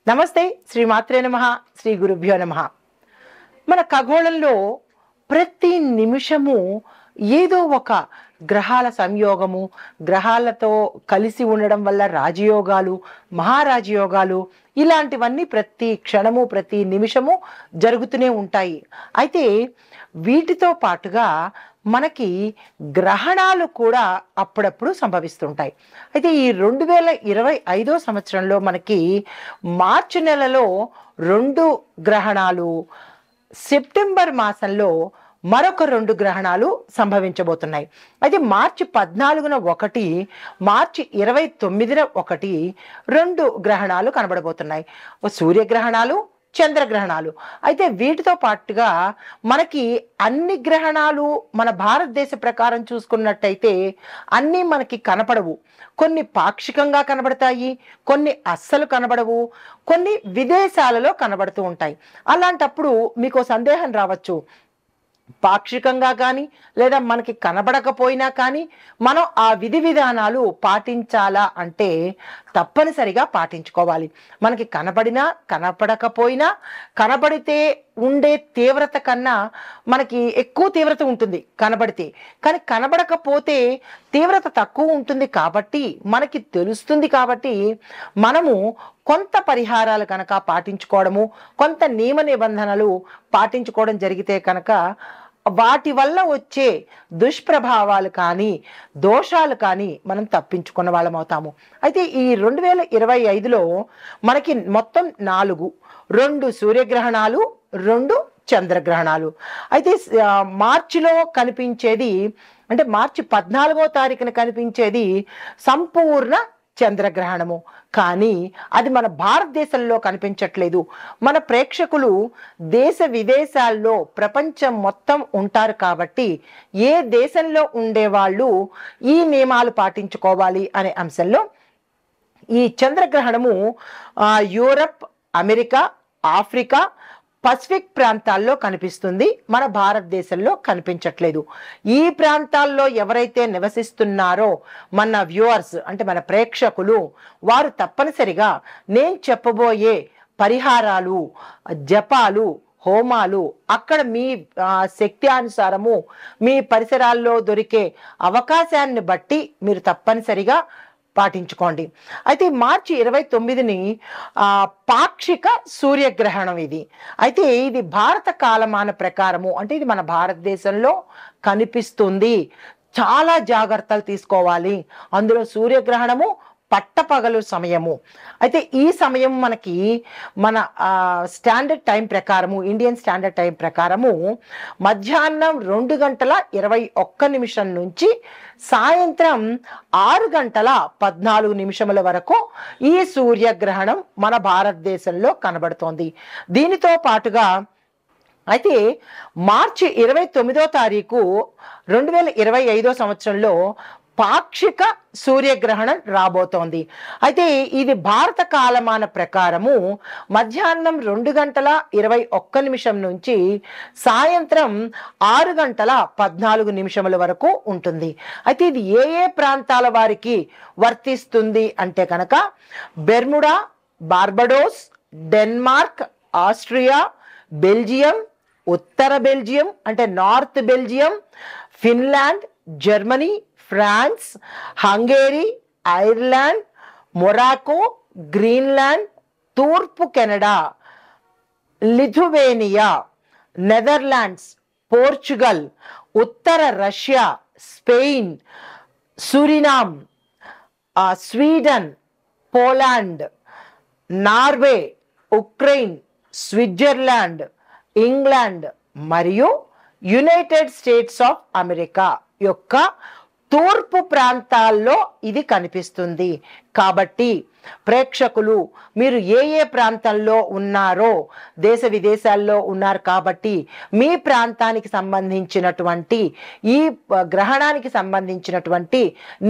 నమస్తే శ్రీ మాత్రే నమః శ్రీ గురుభ్యో నమః. మన ఖగోళంలో ప్రతి నిమిషము ఏదో ఒక గ్రహాల సంయోగము, గ్రహాలతో కలిసి ఉండడం వల్ల రాజయోగాలు, మహారాజయోగాలు ఇలాంటివన్నీ ప్రతి క్షణము ప్రతి నిమిషము జరుగుతూనే ఉంటాయి. అయితే వీటితో పాటుగా మనకి గ్రహణాలు కూడా అప్పుడప్పుడు సంభవిస్తుంటాయి. అయితే ఈ 2025 సంవత్సరంలో మనకి మార్చి నెలలో 2 గ్రహణాలు, సెప్టెంబర్ మాసంలో మరొక 2 గ్రహణాలు సంభవించబోతున్నాయి. అయితే మార్చి 14న ఒకటి, మార్చి 29న ఒకటి 2 గ్రహణాలు కనబడబోతున్నాయి. సూర్యగ్రహణాలు, చంద్రగ్రహణాలు. అయితే వీటితో పాటుగా మనకి అన్ని గ్రహణాలు మన భారతదేశ ప్రకారం చూసుకున్నట్టయితే అన్నీ మనకి కనపడవు. కొన్ని పాక్షికంగా కనబడతాయి, కొన్ని అస్సలు కనబడవు, కొన్ని విదేశాలలో కనబడుతూ ఉంటాయి. అలాంటప్పుడు మీకు సందేహం రావచ్చు, పాక్షికంగా కానీ లేదా మనకి కనబడకపోయినా కానీ మనం ఆ విధి విధానాలు పాటించాలా అంటే తప్పనిసరిగా పాటించుకోవాలి. మనకి కనబడినా కనపడకపోయినా, కనబడితే ఉండే తీవ్రత కన్నా మనకి ఎక్కువ తీవ్రత ఉంటుంది కనబడితే, కానీ కనబడకపోతే తీవ్రత తక్కువ ఉంటుంది. కాబట్టి మనకి తెలుస్తుంది. కాబట్టి మనము కొంత పరిహారాలు కనుక పాటించుకోవడము, కొంత నియమ నిబంధనలు పాటించుకోవడం జరిగితే కనుక వాటి వల్ల వచ్చే దుష్ప్రభావాలు కానీ దోషాలు కానీ మనం తప్పించుకున్న వాళ్ళం అవుతాము. అయితే ఈ 2025లో మనకి మొత్తం 2 సూర్యగ్రహణాలు, 2 చంద్రగ్రహణాలు. అయితే మార్చిలో కనిపించేది అంటే మార్చి 14వ తారీఖున కనిపించేది సంపూర్ణ చంద్రగ్రహణము. కానీ అది మన భారతదేశంలో కనిపించట్లేదు. మన ప్రేక్షకులు దేశ విదేశాల్లో ప్రపంచం మొత్తం ఉంటారు. కాబట్టి ఏ దేశంలో ఉండేవాళ్ళు ఈ నియమాలు పాటించుకోవాలి అనే అంశంలో ఈ చంద్రగ్రహణము యూరప్, అమెరికా, ఆఫ్రికా, పసిఫిక్ ప్రాంతాల్లో కనిపిస్తుంది. మన భారతదేశంలో కనిపించట్లేదు. ఈ ప్రాంతాల్లో ఎవరైతే నివసిస్తున్నారో మన వ్యూవర్స్ అంటే మన ప్రేక్షకులు, వారు తప్పనిసరిగా నేను చెప్పబోయే పరిహారాలు, జపాలు, హోమాలు అక్కడ మీ శక్తి అనుసారము మీ పరిసరాల్లో దొరికే అవకాశాన్ని బట్టి మీరు తప్పనిసరిగా పాటించుకోండి. అయితే మార్చి 29ని పాక్షిక సూర్యగ్రహణం ఇది. అయితే ఇది భారత కాలమాన ప్రకారము అంటే ఇది మన భారతదేశంలో కనిపిస్తుంది. చాలా జాగ్రత్తలు తీసుకోవాలి. అందులో సూర్యగ్రహణము పట్టపగలు సమయము. అయితే ఈ సమయం మనకి మన స్టాండర్డ్ టైం ప్రకారము, ఇండియన్ స్టాండర్డ్ టైం ప్రకారము మధ్యాహ్నం 2:21 నుంచి సాయంత్రం 6:14 వరకు ఈ సూర్యగ్రహణం మన భారతదేశంలో కనబడుతోంది. దీనితో పాటుగా అయితే మార్చి 29వ తారీఖు 2025 సంవత్సరంలో పాక్షిక సూర్యగ్రహణం రాబోతోంది. అయితే ఇది భారత కాలమాన ప్రకారము మధ్యాహ్నం 2:21 నుంచి సాయంత్రం 6:14 వరకు ఉంటుంది. అయితే ఇది ఏ ఏ ప్రాంతాల వారికి వర్తిస్తుంది అంటే కనుక Bermuda, Barbados, Denmark, Austria, Belgium, ఉత్తర బెల్జియం అంటే north Belgium, Finland, Germany, France, Hungary, Ireland, Morocco, Greenland, తూర్పు కెనడా, లిథువేనియా, నెదర్లాండ్స్, పోర్చుగల్, ఉత్తర Russia, Spain, Suriname, Sweden, Poland, Norway, Ukraine, Switzerland, England మరియు యునైటెడ్ స్టేట్స్ ఆఫ్ అమెరికా యొక్క తూర్పు ప్రాంతాల్లో ఇది కనిపిస్తుంది. కాబట్టి ప్రేక్షకులు మీరు ఏ ఏ ప్రాంతాల్లో ఉన్నారో దేశ విదేశాల్లో ఉన్నారు కాబట్టి మీ ప్రాంతానికి సంబంధించినటువంటి ఈ గ్రహణానికి సంబంధించినటువంటి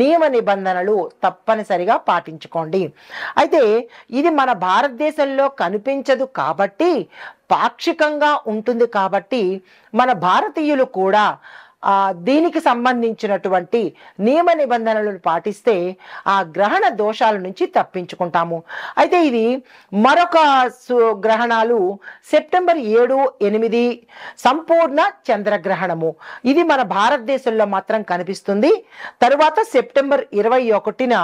నియమ నిబంధనలు తప్పనిసరిగా పాటించుకోండి. అయితే ఇది మన భారతదేశంలో కనిపించదు కాబట్టి పాక్షికంగా ఉంటుంది. కాబట్టి మన భారతీయులు కూడా దీనికి సంబంధించినటువంటి నియమ నిబంధనలను పాటిస్తే ఆ గ్రహణ దోషాల నుంచి తప్పించుకుంటాము. అయితే ఇది మరొక గ్రహణాలు సెప్టెంబర్ 7, 8 సంపూర్ణ చంద్రగ్రహణము. ఇది మన భారతదేశంలో మాత్రం కనిపిస్తుంది. తరువాత సెప్టెంబర్ 21న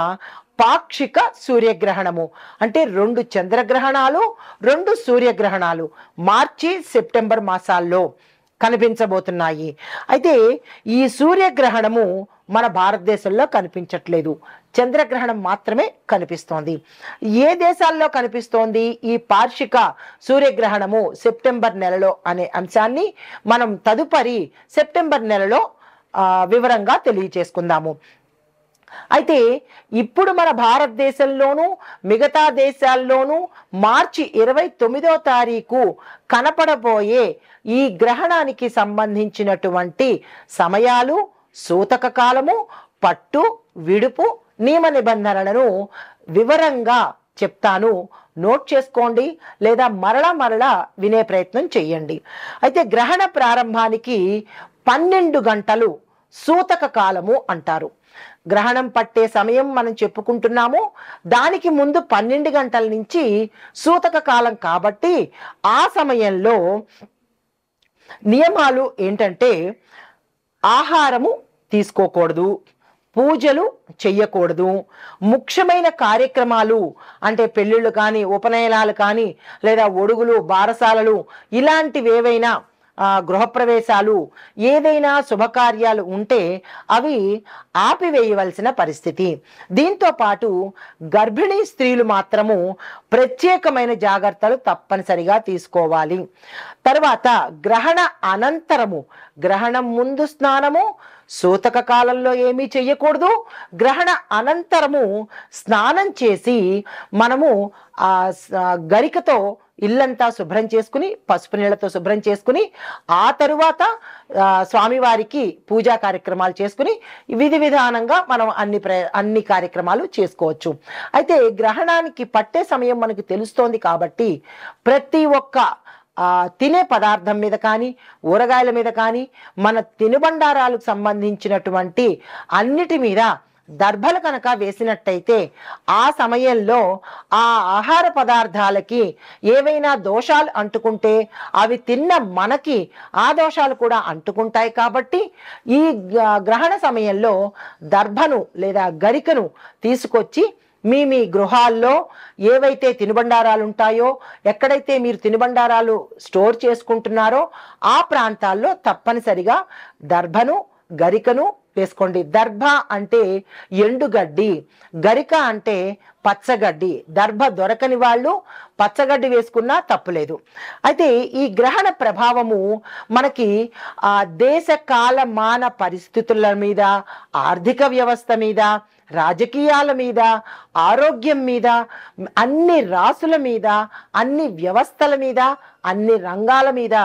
పాక్షిక సూర్యగ్రహణము, అంటే 2 చంద్రగ్రహణాలు 2 సూర్యగ్రహణాలు మార్చి సెప్టెంబర్ మాసాల్లో కనిపించబోతున్నాయి. అయితే ఈ సూర్యగ్రహణము మన భారతదేశంలో కనిపించట్లేదు, చంద్రగ్రహణం మాత్రమే కనిపిస్తోంది. ఏ దేశాల్లో కనిపిస్తోంది ఈ పాక్షిక సూర్యగ్రహణము సెప్టెంబర్ నెలలో అనే అంశాన్ని మనం తదుపరి సెప్టెంబర్ నెలలో వివరంగా తెలియచేసుకుందాము. అయితే ఇప్పుడు మన భారతదేశంలోనూ మిగతా దేశాల్లోనూ మార్చి 29వ తారీఖు కనపడబోయే ఈ గ్రహణానికి సంబంధించినటువంటి సమయాలు, సూతక కాలము, పట్టు విడుపు నియమ నిబంధనలను వివరంగా చెప్తాను. నోట్ చేసుకోండి లేదా మరలా వినే ప్రయత్నం చేయండి. అయితే గ్రహణ ప్రారంభానికి 12 గంటలు సూతక కాలము అంటారు. గ్రహణం పట్టే సమయం మనం చెప్పుకుంటున్నాము, దానికి ముందు 12 గంటల నుంచి సూతక కాలం కాబట్టి ఆ సమయంలో నియమాలు ఏంటంటే ఆహారము తీసుకోకూడదు, పూజలు చెయ్యకూడదు, ముఖ్యమైన కార్యక్రమాలు అంటే పెళ్ళిళ్ళు కానీ ఉపనయనాలు కానీ లేదా ఒడుగులు బారసాలలు ఇలాంటివి ఏవైనా గృహప్రవేశాలు ఏదైనా శుభకార్యాలు ఉంటే అవి ఆపివేయవలసిన పరిస్థితి. దీంతో పాటు గర్భిణీ స్త్రీలు మాత్రము ప్రత్యేకమైన జాగ్రత్తలు తప్పనిసరిగా తీసుకోవాలి. తర్వాత గ్రహణ అనంతరము, గ్రహణం ముందు స్నానము, సూతక కాలంలో ఏమీ చెయ్యకూడదు. గ్రహణ అనంతరము స్నానం చేసి మనము గరికతో ఇల్లంతా శుభ్రం చేసుకుని పసుపు నీళ్లతో శుభ్రం చేసుకుని ఆ తరువాత స్వామివారికి పూజా కార్యక్రమాలు చేసుకుని విధి విధానంగా మనం అన్ని కార్యక్రమాలు చేసుకోవచ్చు. అయితే గ్రహణానికి పట్టే సమయం మనకి తెలుస్తోంది కాబట్టి ప్రతి ఒక్క తినే పదార్థం మీద కానీ ఊరగాయల మీద కానీ మన తినుబండారాలకు సంబంధించినటువంటి అన్నిటి మీద దర్భలు కనుక వేసినట్టయితే ఆ సమయంలో ఆ ఆహార పదార్థాలకి ఏవైనా దోషాలు అంటుకుంటే అవి తిన్న మనకి ఆ దోషాలు కూడా అంటుకుంటాయి. కాబట్టి ఈ గ్రహణ సమయంలో దర్భను లేదా గరికను తీసుకొచ్చి మీ గృహాల్లో ఏవైతే తినుబండారాలు ఉంటాయో, ఎక్కడైతే మీరు తినుబండారాలు స్టోర్ చేసుకుంటున్నారో ఆ ప్రాంతాల్లో తప్పనిసరిగా దర్భను గరికను వేసుకోండి. దర్భ అంటే ఎండుగడ్డి, గరిక అంటే పచ్చగడ్డి. దర్భ దొరకని వాళ్ళు పచ్చగడ్డి వేసుకున్నా తప్పులేదు. అయితే ఈ గ్రహణ ప్రభావము మనకి దేశ కాలమాన పరిస్థితుల మీద, ఆర్థిక వ్యవస్థ మీద, రాజకీయాల మీద, ఆరోగ్యం మీద, అన్ని రాసుల మీద, అన్ని వ్యవస్థల మీద, అన్ని రంగాల మీద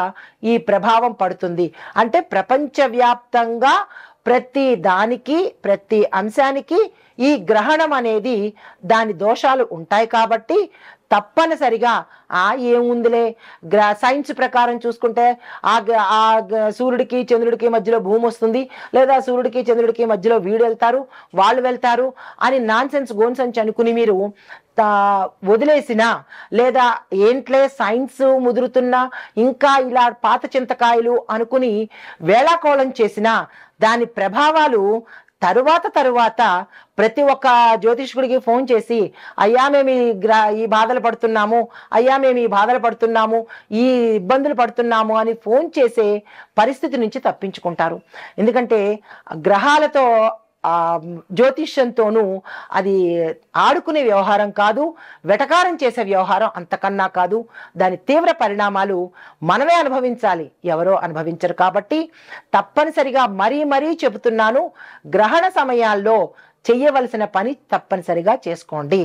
ఈ ప్రభావం పడుతుంది. అంటే ప్రపంచవ్యాప్తంగా ప్రతి దానికి ప్రతి అంశానికి ఈ గ్రహణం అనేది దాని దోషాలు ఉంటాయి. కాబట్టి తప్పనిసరిగా ఏముందిలే సైన్స్ ప్రకారం చూసుకుంటే ఆ సూర్యుడికి చంద్రుడికి మధ్యలో భూమి వస్తుంది, లేదా సూర్యుడికి చంద్రుడికి మధ్యలో వీడు వెళ్తారు వాళ్ళు వెళ్తారు అని నాన్సెన్స్ గోన్సెన్స్ అనుకుని మీరు వదిలేసినా, లేదా ఏంట్లే సైన్స్ ముదురుతున్నా ఇంకా ఇలా పాత చింతకాయలు అనుకుని వేళాకోళం చేసినా దాని ప్రభావాలు తరువాత ప్రతి ఒక్క జ్యోతిష్కుడికి ఫోన్ చేసి అయ్యా మేము ఈ బాధలు పడుతున్నాము, అయ్యా మేము ఈ బాధలు పడుతున్నాము, ఈ ఇబ్బందులు పడుతున్నాము అని ఫోన్ చేసే పరిస్థితి నుంచి తప్పించుకుంటారు. ఎందుకంటే గ్రహాలతో జ్యోతిష్యంతోనూ అది ఆడుకునే వ్యవహారం కాదు, వెటకారం చేసే వ్యవహారం అంతకన్నా కాదు. దాని తీవ్ర పరిణామాలు మనమే అనుభవించాలి, ఎవరో అనుభవించరు. కాబట్టి తప్పనిసరిగా మరీ చెబుతున్నాను, గ్రహణ సమయాల్లో చెయ్యవలసిన పని తప్పనిసరిగా చేసుకోండి.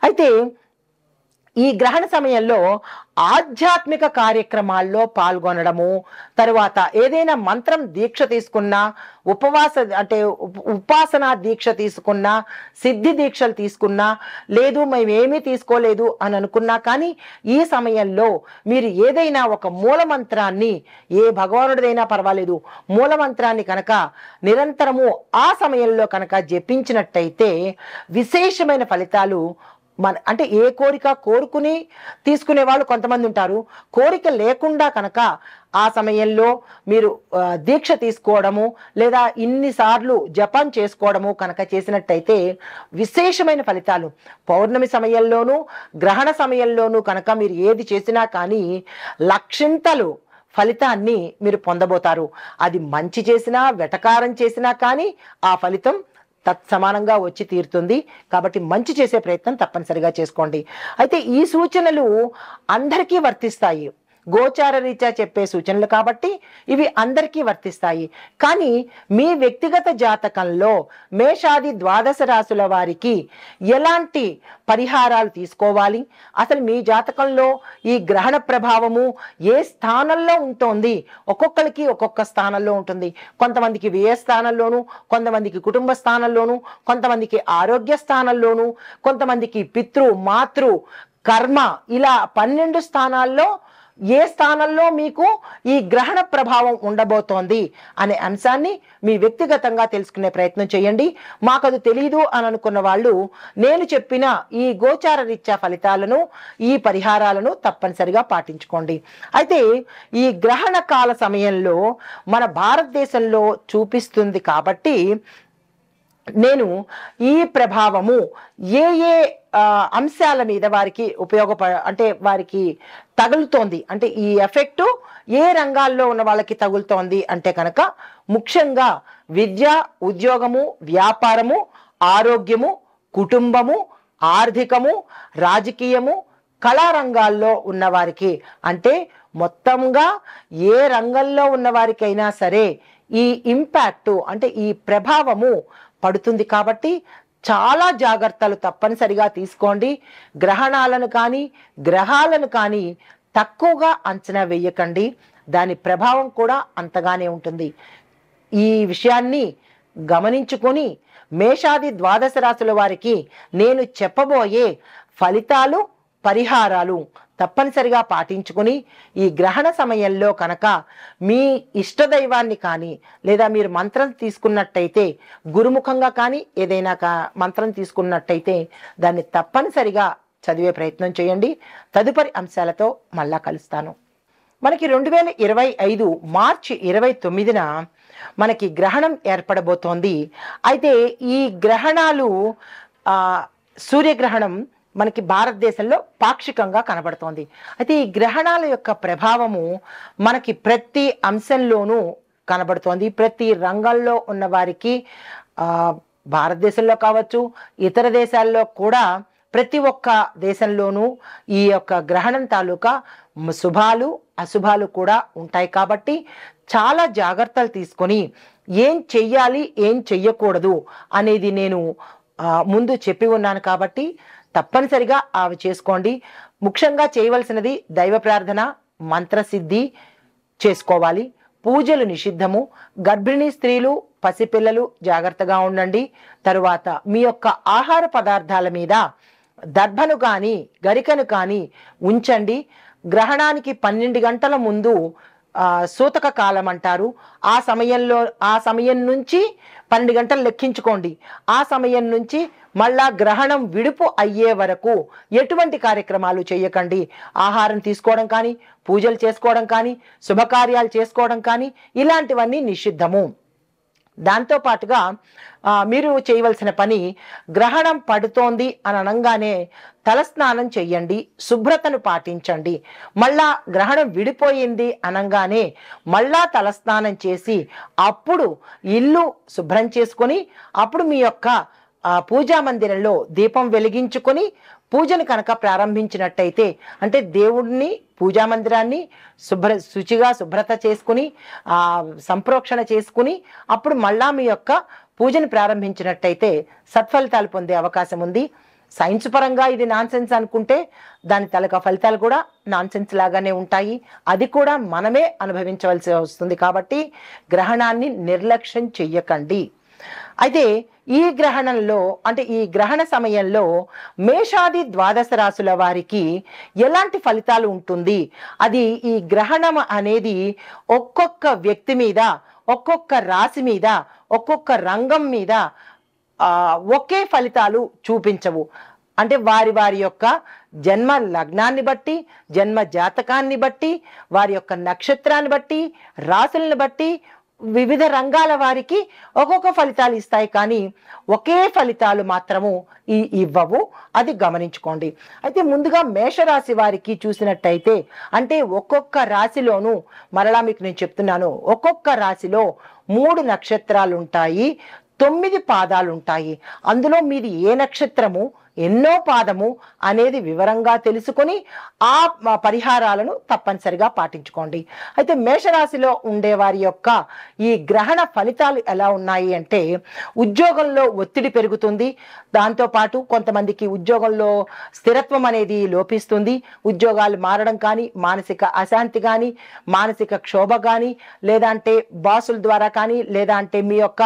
అయితే ఈ గ్రహణ సమయంలో ఆధ్యాత్మిక కార్యక్రమాల్లో పాల్గొనడము, తరువాత ఏదైనా మంత్రం దీక్ష తీసుకున్నా, ఉపాసనా దీక్ష తీసుకున్నా, సిద్ధి దీక్షలు తీసుకున్నా, లేదు మేమేమీ తీసుకోలేదు అని అనుకున్నా కానీ ఈ సమయంలో మీరు ఏదైనా ఒక మూలమంత్రాన్ని, ఏ భగవానుడిదైనా పర్వాలేదు, మూలమంత్రాన్ని కనుక నిరంతరము ఆ సమయంలో కనుక జపించినట్టయితే విశేషమైన ఫలితాలు అంటే ఏ కోరిక కోరుకుని తీసుకునే వాళ్ళు కొంతమంది ఉంటారు. కోరిక లేకుండా కనుక ఆ సమయంలో మీరు దీక్ష తీసుకోవడము లేదా ఇన్నిసార్లు జపం చేసుకోవడము కనుక చేసినట్టయితే విశేషమైన ఫలితాలు పౌర్ణమి సమయంలోనూ గ్రహణ సమయంలోనూ కనుక మీరు ఏది చేసినా కానీ లక్షింతలు ఫలితాన్ని మీరు పొందబోతారు. అది మంచి చేసినా వెటకారం చేసినా కానీ ఆ ఫలితం తత్సమానంగా వచ్చి తీరుతుంది. కాబట్టి మంచి చేసే ప్రయత్నం తప్పనిసరిగా చేసుకోండి. అయితే ఈ సూచనలు అందరికీ వర్తిస్తాయి. గోచార రీత్యా చెప్పే సూచనలు కాబట్టి ఇవి అందరికీ వర్తిస్తాయి. కానీ మీ వ్యక్తిగత జాతకంలో మేషాది ద్వాదశ రాశుల వారికి ఎలాంటి పరిహారాలు తీసుకోవాలి, అసలు మీ జాతకంలో ఈ గ్రహణ ప్రభావము ఏ స్థానంలో ఉంటుంది, ఒక్కొక్కరికి ఒక్కొక్క స్థానంలో ఉంటుంది. కొంతమందికి వ్యయ స్థానంలోను, కొంతమందికి కుటుంబ స్థానంలోను, కొంతమందికి ఆరోగ్య స్థానంలోను, కొంతమందికి పితృ మాతృ కర్మ, ఇలా 12 స్థానాల్లో ఏ స్థానంలో మీకు ఈ గ్రహణ ప్రభావం ఉండబోతోంది అనే అంశాన్ని మీ వ్యక్తిగతంగా తెలుసుకునే ప్రయత్నం చేయండి. మాకు అది తెలియదు అని అనుకున్న వాళ్ళు నేను చెప్పిన ఈ గోచార రీత్యా ఫలితాలను, ఈ పరిహారాలను తప్పనిసరిగా పాటించుకోండి. అయితే ఈ గ్రహణ కాల సమయంలో మన భారతదేశంలో చూపిస్తుంది కాబట్టి నేను ఈ ప్రభావము ఏ ఏ అంశాల మీద వారికి అంటే వారికి తగులుతోంది, అంటే ఈ ఎఫెక్టు ఏ రంగాల్లో ఉన్న వాళ్ళకి తగులుతోంది అంటే కనుక ముఖ్యంగా విద్య, ఉద్యోగము, వ్యాపారము, ఆరోగ్యము, కుటుంబము, ఆర్థికము, రాజకీయము, కళారంగాల్లో ఉన్నవారికి, అంటే మొత్తంగా ఏ రంగంలో ఉన్నవారికైనా సరే ఈ ఇంపాక్టు అంటే ఈ ప్రభావము పడుతుంది. కాబట్టి చాలా జాగ్రత్తలు తప్పనిసరిగా తీసుకోండి. గ్రహణాలను కానీ గ్రహాలను కానీ తక్కువగా అంచనా వేయకండి. దాని ప్రభావం కూడా అంతగానే ఉంటుంది. ఈ విషయాన్ని గమనించుకొని మేషాది ద్వాదశ రాశుల వారికి నేను చెప్పబోయే ఫలితాలు, పరిహారాలు తప్పనిసరిగా పాటించుకుని ఈ గ్రహణ సమయంలో కనుక మీ ఇష్టదైవాన్ని కానీ లేదా మీరు మంత్రం తీసుకున్నట్టయితే గురుముఖంగా కానీ ఏదైనా మంత్రం తీసుకున్నట్టయితే దాన్ని తప్పనిసరిగా చదివే ప్రయత్నం చేయండి. తదుపరి అంశాలతో మళ్ళా కలుస్తాను. మనకి 2025 మార్చి 29న మనకి గ్రహణం ఏర్పడబోతోంది. అయితే ఈ గ్రహణాలు సూర్యగ్రహణం మనకి భారతదేశంలో పాక్షికంగా కనబడుతోంది. అయితే ఈ గ్రహణాల యొక్క ప్రభావము మనకి ప్రతి అంశంలోనూ కనబడుతోంది. ప్రతి రంగంలో ఉన్న వారికి భారతదేశంలో కావచ్చు, ఇతర దేశాల్లో కూడా ప్రతి ఒక్క దేశంలోనూ ఈ యొక్క గ్రహణం తాలూకా శుభాలు అశుభాలు కూడా ఉంటాయి. కాబట్టి చాలా జాగ్రత్తలు తీసుకొని ఏం చెయ్యాలి, ఏం చెయ్యకూడదు అనేది నేను ముందు చెప్పి ఉన్నాను. కాబట్టి తప్పనిసరిగా అవి చేసుకోండి. ముఖ్యంగా చేయవలసినది దైవ ప్రార్థన, మంత్రసిద్ధి చేసుకోవాలి. పూజలు నిషిద్ధము. గర్భిణీ స్త్రీలు, పసిపిల్లలు జాగ్రత్తగా ఉండండి. తరువాత మీ యొక్క ఆహార పదార్థాల మీద దర్భను కానీ గరికను కానీ ఉంచండి. గ్రహణానికి 12 గంటల ముందు సూతక కాలం అంటారు. ఆ సమయం నుంచి 12 గంటలు లెక్కించుకోండి. ఆ సమయం నుంచి మళ్ళా గ్రహణం విడుపు అయ్యే వరకు ఎటువంటి కార్యక్రమాలు చేయకండి. ఆహారం తీసుకోవడం కానీ, పూజలు చేసుకోవడం కానీ, శుభకార్యాలు చేసుకోవడం కానీ ఇలాంటివన్నీ నిషిద్ధము. దాంతోపాటుగా మీరు చేయవలసిన పని, గ్రహణం పడుతోంది అని అనగానే తలస్నానం చెయ్యండి, శుభ్రతను పాటించండి. మళ్ళా గ్రహణం విడిపోయింది అనగానే మళ్ళా తలస్నానం చేసి అప్పుడు ఇల్లు శుభ్రం చేసుకొని అప్పుడు మీ యొక్క పూజా మందిరంలో దీపం వెలిగించుకొని పూజను కనుక ప్రారంభించినట్టయితే, అంటే దేవుడిని పూజా మందిరాన్ని శుచిగా శుభ్రత చేసుకుని సంప్రోక్షణ చేసుకుని అప్పుడు మళ్ళా మీ యొక్క పూజను ప్రారంభించినట్టయితే సత్ఫలితాలు పొందే అవకాశం ఉంది. సైన్స్ పరంగా ఇది నాన్సెన్స్ అనుకుంటే దాని తలక ఫలితాలు కూడా నాన్సెన్స్ లాగానే ఉంటాయి. అది కూడా మనమే అనుభవించవలసి వస్తుంది. కాబట్టి గ్రహణాన్ని నిర్లక్ష్యం చెయ్యకండి. అయితే ఈ గ్రహణంలో అంటే ఈ గ్రహణ సమయంలో మేషాది ద్వాదశ రాశుల వారికి ఎలాంటి ఫలితాలు ఉంటుంది, అది ఈ గ్రహణం అనేది ఒక్కొక్క వ్యక్తి మీద, ఒక్కొక్క రాశి మీద, ఒక్కొక్క రంగం మీద ఒకే ఫలితాలు చూపించవు. అంటే వారి వారి యొక్క జన్మ లగ్నాన్ని బట్టి, జన్మ జాతకాన్ని బట్టి, వారి యొక్క నక్షత్రాన్ని బట్టి, రాశులను బట్టి వివిధ రంగాల వారికి ఒక్కొక్క ఫలితాలు ఇస్తాయి. కానీ ఒకే ఫలితాలు మాత్రము ఇవ్వవు, అది గమనించుకోండి. అయితే ముందుగా మేషరాశి వారికి చూసినట్టయితే, అంటే ఒక్కొక్క రాశిలోనూ మరలా మీకు నేను చెప్తున్నాను, ఒక్కొక్క రాశిలో 3 నక్షత్రాలు ఉంటాయి, 9 పాదాలు ఉంటాయి. అందులో మీది ఏ నక్షత్రము, ఎన్నో పాదము అనేది వివరంగా తెలుసుకొని ఆ పరిహారాలను తప్పనిసరిగా పాటించుకోండి. అయితే మేషరాశిలో ఉండే వారి యొక్క ఈ గ్రహణ ఫలితాలు ఎలా ఉన్నాయి అంటే, ఉద్యోగంలో ఒత్తిడి పెరుగుతుంది. దాంతోపాటు కొంతమందికి ఉద్యోగంలో స్థిరత్వం అనేది లోపిస్తుంది. ఉద్యోగాలు మారడం కానీ, మానసిక అశాంతి కానీ, మానసిక క్షోభ కానీ, లేదంటే బాసుల ద్వారా కానీ, లేదా అంటే మీ యొక్క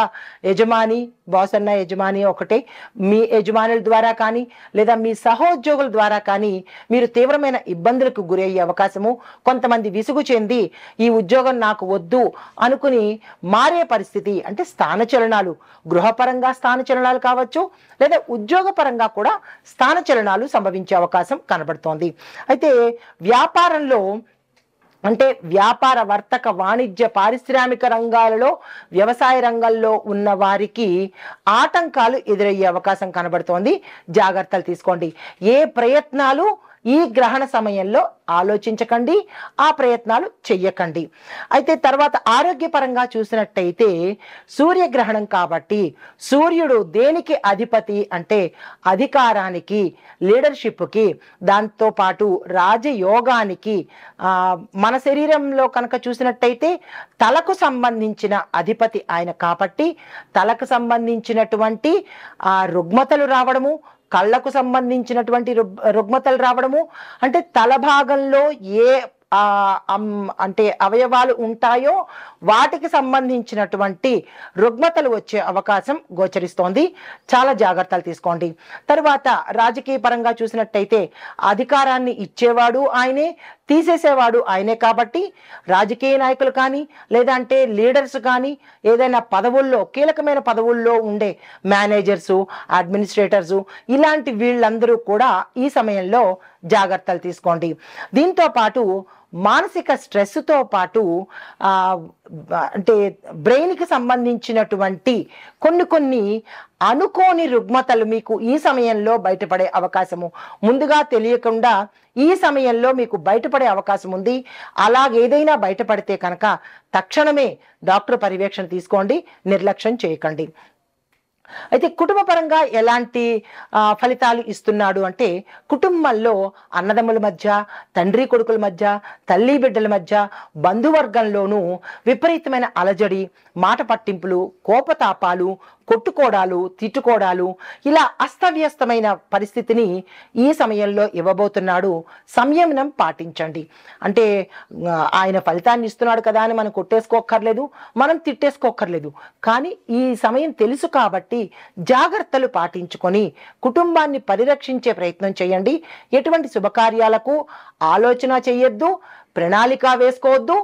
యజమాని, బాస్ అన్న యజమాని ఒకటే, మీ యజమానుల ద్వారా కానీ, లేదా మీ సహోద్యోగుల ద్వారా కానీ మీరు తీవ్రమైన ఇబ్బందులకు గురయ్యే అవకాశము, కొంతమంది విసుగు చెంది ఈ ఉద్యోగం నాకు వద్దు అనుకుని మారే పరిస్థితి, అంటే స్థానచలనాలు, గృహపరంగా స్థానచలనాలు కావచ్చు, లేదా ఉద్యోగపరంగా కూడా స్థానచలనాలు సంభవించే అవకాశం కనబడుతోంది. అయితే వ్యాపారంలో, అంటే వ్యాపార, వర్తక, వాణిజ్య, పారిశ్రామిక రంగాలలో, వ్యవసాయ రంగంలో ఉన్న వారికి ఆటంకాలు ఎదురయ్యే అవకాశం కనబడుతోంది. జాగ్రత్తలు తీసుకోండి. ఏ ప్రయత్నాలు ఈ గ్రహణ సమయంలో ఆలోచించకండి, ఆ ప్రయత్నాలు చెయ్యకండి. అయితే తర్వాత ఆరోగ్యపరంగా చూసినట్టయితే, సూర్యగ్రహణం కాబట్టి సూర్యుడు దేనికి అధిపతి అంటే అధికారానికి, లీడర్షిప్కి, దాంతోపాటు రాజయోగానికి. మన శరీరంలో కనుక చూసినట్టయితే తలకు సంబంధించిన అధిపతి ఆయన కాబట్టి తలకు సంబంధించినటువంటి రుగ్మతలు రావడము, కళ్ళకు సంబంధించినటువంటి రుగ్మతలు రావడము, అంటే తల భాగంలో ఏ అంటే అవయవాలు ఉంటాయో వాటికి సంబంధించినటువంటి రుగ్మతలు వచ్చే అవకాశం గోచరిస్తోంది. చాలా జాగ్రత్తలు తీసుకోండి. తర్వాత రాజకీయ పరంగా చూసినట్టయితే అధికారాన్ని ఇచ్చేవాడు ఆయనే, తీసేసేవాడు ఆయనే కాబట్టి రాజకీయ నాయకులు కానీ, లేదంటే లీడర్స్ కానీ, ఏదైనా పదవుల్లో, కీలకమైన పదవుల్లో ఉండే మేనేజర్సు, అడ్మినిస్ట్రేటర్సు, ఇలాంటి వీళ్ళందరూ కూడా ఈ సమయంలో జాగ్రత్తలు తీసుకోండి. దీంతో పాటు మానసిక స్ట్రెస్తో పాటు అంటే బ్రెయిన్కి సంబంధించినటువంటి కొన్ని అనుకోని రుగ్మతలు మీకు ఈ సమయంలో బయటపడే అవకాశము, ముందుగా తెలియకుండా ఈ సమయంలో మీకు బయటపడే అవకాశం ఉంది. అలాగేదైనా బయటపడితే కనుక తక్షణమే డాక్టర్ పర్యవేక్షణ తీసుకోండి, నిర్లక్ష్యం చేయకండి. అయితే కుటుంబ పరంగా ఎలాంటి ఫలితాలు ఇస్తున్నాడు అంటే, కుటుంబంలో అన్నదమ్ముల మధ్య, తండ్రి కొడుకుల మధ్య, తల్లి బిడ్డల మధ్య, బంధువర్గంలోనూ విపరీతమైన అలజడి, మాట పట్టింపులు, కోపతాపాలు, కొట్టుకోవడాలు, తిట్టుకోవడాలు, ఇలా అస్తవ్యస్తమైన పరిస్థితిని ఈ సమయంలో ఇవ్వబోతున్నాడు. సంయమనం పాటించండి. అంటే ఆయన ఫలితాన్ని ఇస్తున్నాడు కదా అని మనం కొట్టేసుకోక్కర్లేదు, మనం తిట్టేసుకోక్కర్లేదు. కానీ ఈ సమయం తెలుసు కాబట్టి జాగ్రత్తలు పాటించుకొని కుటుంబాన్ని పరిరక్షించే ప్రయత్నం చేయండి. ఎటువంటి శుభకార్యాలకు ఆలోచన చేయొద్దు, ప్రణాళిక వేసుకోవద్దు.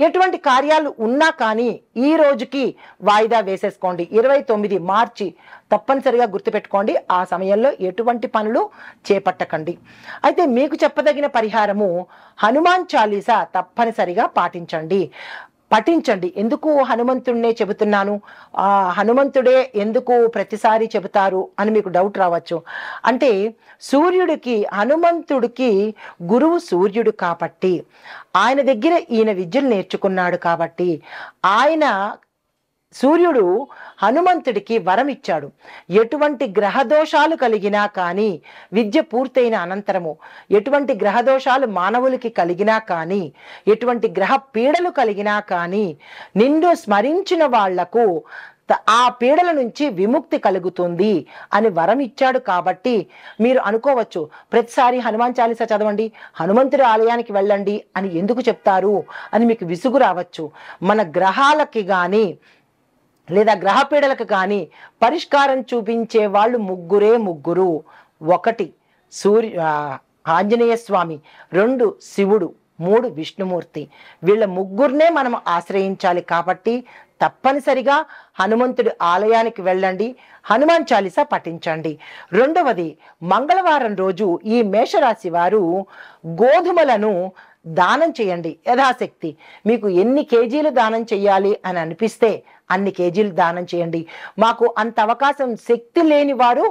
ఎటువంటి కార్యాలు ఉన్నా కానీ ఈ రోజుకి వాయిదా వేసేసుకోండి. 29 మార్చి తప్పనిసరిగా గుర్తుపెట్టుకోండి. ఆ సమయంలో ఎటువంటి పనులు చేపట్టకండి. అయితే మీకు చెప్పదగిన పరిహారము హనుమాన్ చాలీసా తప్పనిసరిగా పఠించండి. ఎందుకు హనుమంతుడినే చెబుతున్నాను, హనుమంతుడే ఎందుకు ప్రతిసారి చెబుతారు అని మీకు డౌట్ రావచ్చు. అంటే హనుమంతుడికి గురువు సూర్యుడు కాబట్టి, ఆయన దగ్గర ఈయన విద్యలు నేర్చుకున్నాడు కాబట్టి, సూర్యుడు హనుమంతుడికి వరం ఇచ్చాడు. ఎటువంటి గ్రహదోషాలు కలిగినా కానీ, విద్య పూర్తయిన అనంతరము ఎటువంటి గ్రహదోషాలు మానవులకి కలిగినా కానీ, ఎటువంటి గ్రహ పీడలు కలిగినా కానీ, నిన్ను స్మరించిన వాళ్లకు ఆ పీడల నుంచి విముక్తి కలుగుతుంది అని వరం ఇచ్చాడు. కాబట్టి మీరు అనుకోవచ్చు, ప్రతిసారి హనుమాన్ చాలీసా చదవండి, హనుమంతుడి ఆలయానికి వెళ్ళండి అని ఎందుకు చెప్తారు అని మీకు విసుగు రావచ్చు. మన గ్రహాలకి కానీ లేదా గ్రహ పీడలకు కానీ పరిష్కారం చూపించే వాళ్ళు ముగ్గురు. ఒకటి ఆంజనేయ స్వామి, 2 శివుడు, 3 విష్ణుమూర్తి. వీళ్ళ ముగ్గురినే మనం ఆశ్రయించాలి. కాబట్టి తప్పనిసరిగా హనుమంతుడి ఆలయానికి వెళ్ళండి, హనుమాన్ చాలీసా పఠించండి. రెండవది, మంగళవారం రోజు ఈ మేషరాశి వారు గోధుమలను దానం చేయండి యథాశక్తి. మీకు ఎన్ని కేజీలు దానం చేయాలి అని అనిపిస్తే అన్ని కేజీలు దానం చేయండి. మాకు అంత అవకాశం శక్తి లేని వారు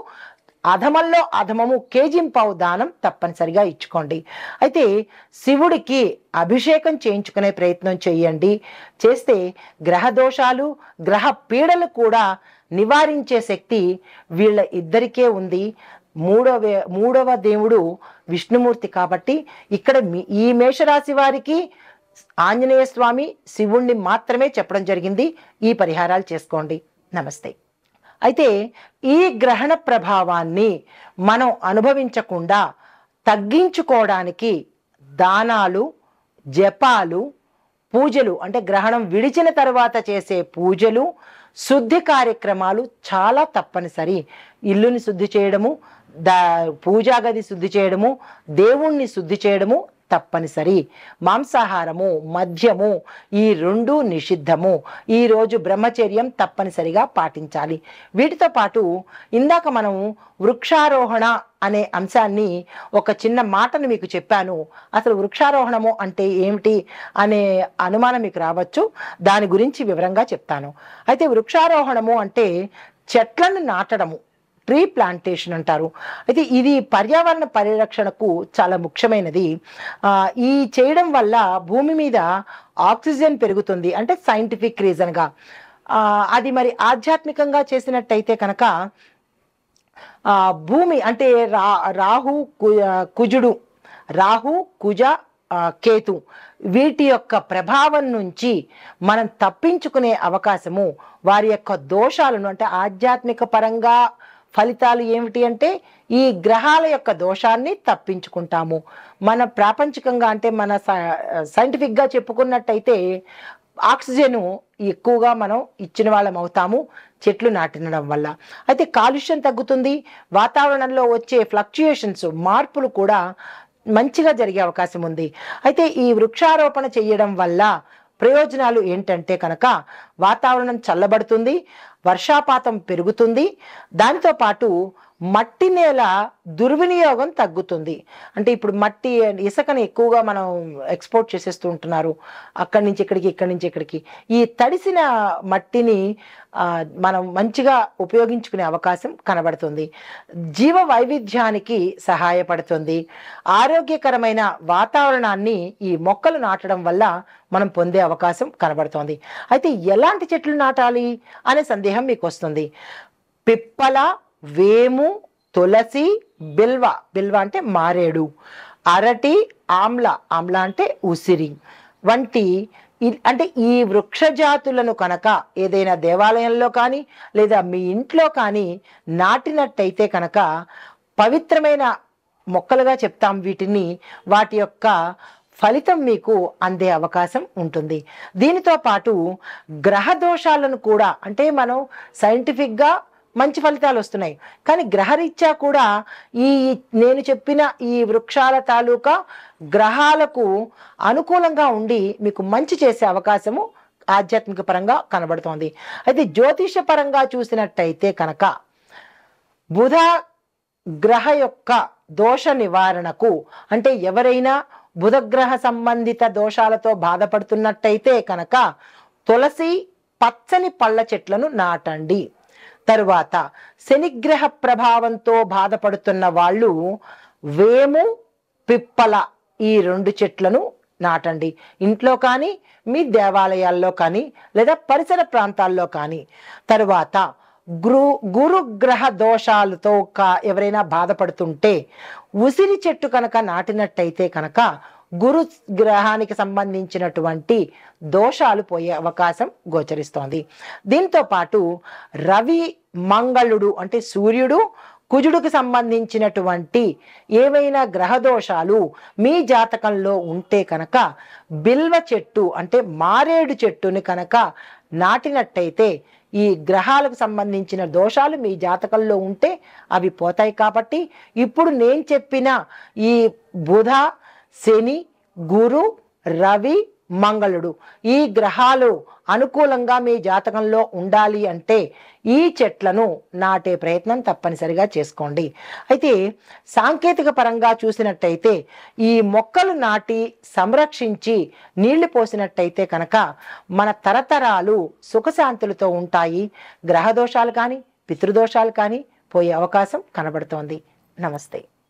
అధమంలో అధమము కేజీంపావు దానం తప్పనిసరిగా ఇచ్చుకోండి. అయితే శివుడికి అభిషేకం చేయించుకునే ప్రయత్నం చేయండి. చేస్తే గ్రహ దోషాలు, గ్రహ పీడలు కూడా నివారించే శక్తి వీళ్ళ ఇద్దరికే ఉంది. మూడవ దేవుడు విష్ణుమూర్తి. కాబట్టి ఇక్కడ ఈ మేషరాశి వారికి ఆంజనేయ స్వామి, శివుణ్ణి మాత్రమే చెప్పడం జరిగింది. ఈ పరిహారాలు చేసుకోండి. నమస్తే. అయితే ఈ గ్రహణ ప్రభావాన్ని మనం అనుభవించకుండా తగ్గించుకోవడానికి దానాలు, జపాలు, పూజలు, అంటే గ్రహణం విడిచిన తర్వాత చేసే పూజలు, శుద్ధి కార్యక్రమాలు చాలా తప్పనిసరి. ఇల్లుని శుద్ధి చేయడము, పూజా గది శుద్ధి చేయడము, దేవుణ్ణి శుద్ధి చేయడము తప్పనిసరి. మాంసాహారము, మద్యము ఈ 2 నిషిద్ధము. ఈరోజు బ్రహ్మచర్యం తప్పనిసరిగా పాటించాలి. వీటితో పాటు ఇందాక మనం వృక్షారోహణ అనే అంశాన్ని ఒక చిన్న మాటను మీకు చెప్పాను. అసలు వృక్షారోహణము అంటే ఏమిటి అనే అనుమానం మీకు రావచ్చు. దాని గురించి వివరంగా చెప్తాను. అయితే వృక్షారోహణము అంటే చెట్లను నాటడము, ట్రీ ప్లాంటేషన్ అంటారు. అయితే ఇది పర్యావరణ పరిరక్షణకు చాలా ముఖ్యమైనది. ఈ చేయడం వల్ల భూమి మీద ఆక్సిజన్ పెరుగుతుంది, అంటే సైంటిఫిక్ రీజన్గా. అది మరి ఆధ్యాత్మికంగా చేసినట్టయితే కనుక భూమి అంటే రాహు, కుజ, కేతు వీటి యొక్క ప్రభావం నుంచి మనం తప్పించుకునే అవకాశము, వారి యొక్క దోషాలను, అంటే ఆధ్యాత్మిక పరంగా ఫలితాలు ఏమిటి అంటే ఈ గ్రహాల యొక్క దోషాన్ని తప్పించుకుంటాము. మన ప్రాపంచికంగా అంటే మన సైంటిఫిక్గా చెప్పుకున్నట్టయితే ఆక్సిజన్ ఎక్కువగా మనం ఇచ్చిన వాళ్ళం అవుతాము చెట్లు నాటినడం వల్ల. అయితే కాలుష్యం తగ్గుతుంది, వాతావరణంలో వచ్చే ఫ్లక్చుయేషన్స్, మార్పులు కూడా మంచిగా జరిగే అవకాశం ఉంది. అయితే ఈ వృక్షారోపణ చేయడం వల్ల ప్రయోజనాలు ఏంటంటే కనుక వాతావరణం చల్లబడుతుంది, వర్షాపాతం పెరుగుతుంది, దానితో పాటు మట్టి నేల దుర్వినియోగం తగ్గుతుంది. అంటే ఇప్పుడు మట్టి ఇసుకని ఎక్కువగా మనం ఎక్స్పోర్ట్ చేసేస్తూ ఉంటున్నారు, అక్కడి నుంచి ఇక్కడికి, ఇక్కడి నుంచి ఇక్కడికి. ఈ తడిసిన మట్టిని మనం మంచిగా ఉపయోగించుకునే అవకాశం కనబడుతుంది. జీవ వైవిధ్యానికి సహాయపడుతుంది. ఆరోగ్యకరమైన వాతావరణాన్ని ఈ మొక్కలు నాటడం వల్ల మనం పొందే అవకాశం కనబడుతోంది. అయితే ఎలాంటి చెట్లు నాటాలి అనే సందేహం మీకు వస్తుంది. పిప్పల, వేము, తులసి, బిల్వ అంటే మారేడు, అరటి, ఆమ్ల అంటే ఉసిరి వంటి అంటే ఈ వృక్ష జాతులను కనుక ఏదైనా దేవాలయంలో కానీ లేదా మీ ఇంట్లో కానీ నాటినట్టయితే కనుక పవిత్రమైన మొక్కలుగా చెప్తాం వీటిని. వాటి యొక్క ఫలితం మీకు అందే అవకాశం ఉంటుంది. దీనితో పాటు గ్రహ దోషాలను కూడా, అంటే మనం సైంటిఫిక్గా మంచి ఫలితాలు వస్తున్నాయి, కానీ గ్రహరీత్యా కూడా నేను చెప్పిన ఈ వృక్షాల తాలూకా గ్రహాలకు అనుకూలంగా ఉండి మీకు మంచి చేసే అవకాశము ఆధ్యాత్మిక పరంగా కనబడుతోంది. అయితే జ్యోతిష పరంగా చూసినట్టయితే కనుక బుధ గ్రహ యొక్క దోష నివారణకు, అంటే ఎవరైనా బుధగ్రహ సంబంధిత దోషాలతో బాధపడుతున్నట్టయితే కనుక తులసి, పచ్చని పళ్ళ చెట్లను నాటండి. తరువాత శనిగ్రహ ప్రభావంతో బాధపడుతున్న వాళ్ళు వేము, పిప్పల ఈ 2 చెట్లను నాటండి. ఇంట్లో కానీ మీ దేవాలయాల్లో కానీ లేదా పరిసర ప్రాంతాల్లో కానీ. తరువాత గురుగ్రహ దోషాలతో ఎవరైనా బాధపడుతుంటే ఉసిరి చెట్టు కనుక నాటినట్టయితే కనుక గురు గ్రహానికి సంబంధించినటువంటి దోషాలు పోయే అవకాశం గోచరిస్తోంది. దీంతో పాటు రవి మంగళుడు అంటే సూర్యుడు కుజుడికి సంబంధించినటువంటి ఏవైనా గ్రహ దోషాలు మీ జాతకంలో ఉంటే కనుక బిల్వ చెట్టు అంటే మారేడు చెట్టుని కనుక నాటినట్టయితే ఈ గ్రహాలకు సంబంధించిన దోషాలు మీ జాతకంలో ఉంటే అవి పోతాయి. కాబట్టి ఇప్పుడు నేను చెప్పిన ఈ బుధ, శని, గురు, రవి, మంగళుడు ఈ గ్రహాలు అనుకూలంగా మీ జాతకంలో ఉండాలి అంటే ఈ చెట్లను నాటే ప్రయత్నం తప్పనిసరిగా చేసుకోండి. అయితే సాంకేతిక పరంగా చూసినట్టయితే ఈ మొక్కలు నాటి సంరక్షించి నీళ్లు పోసినట్టయితే కనుక మన తరతరాలు సుఖశాంతులతో ఉంటాయి. గ్రహదోషాలు కానీ పితృదోషాలు కానీ పోయే అవకాశం కనబడుతోంది. నమస్తే.